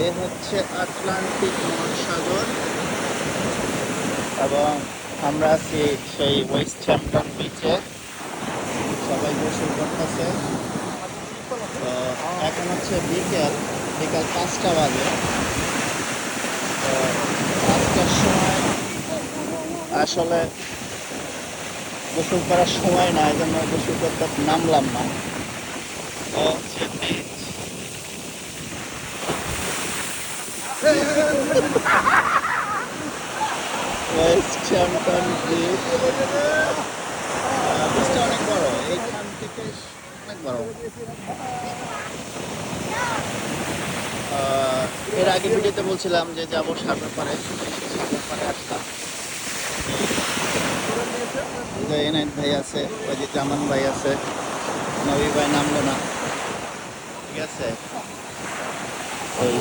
এ হচ্ছে আটলান্টিক মহাসাগর এবং আমরা আছি সেই ওয়েস্ট হ্যাম্পটন বিচে। সবাই গোসল করতেছে। তো এখন হচ্ছে বিকেল বিকাল 5টা বাজে। তো 5টার সময় আসলে গোসল করার সময় না, এই জন্য গোসল করতে নামলাম না। তো হচ্ছে ওয়েস্ট হ্যাম্পটন বিচ। বিচটা অনেক বড়, এইখান থেকে অনেক বড়। এর আগে ভিডিওতে বলছিলাম যে যাবো সাগর পাড়ে, সাগর পাড়ে আসলাম। যে এনায়েত ভাই আছে, ওই যে জামান ভাই আছে, নবী ভাই নামলো না। ঠিক আছে, ওই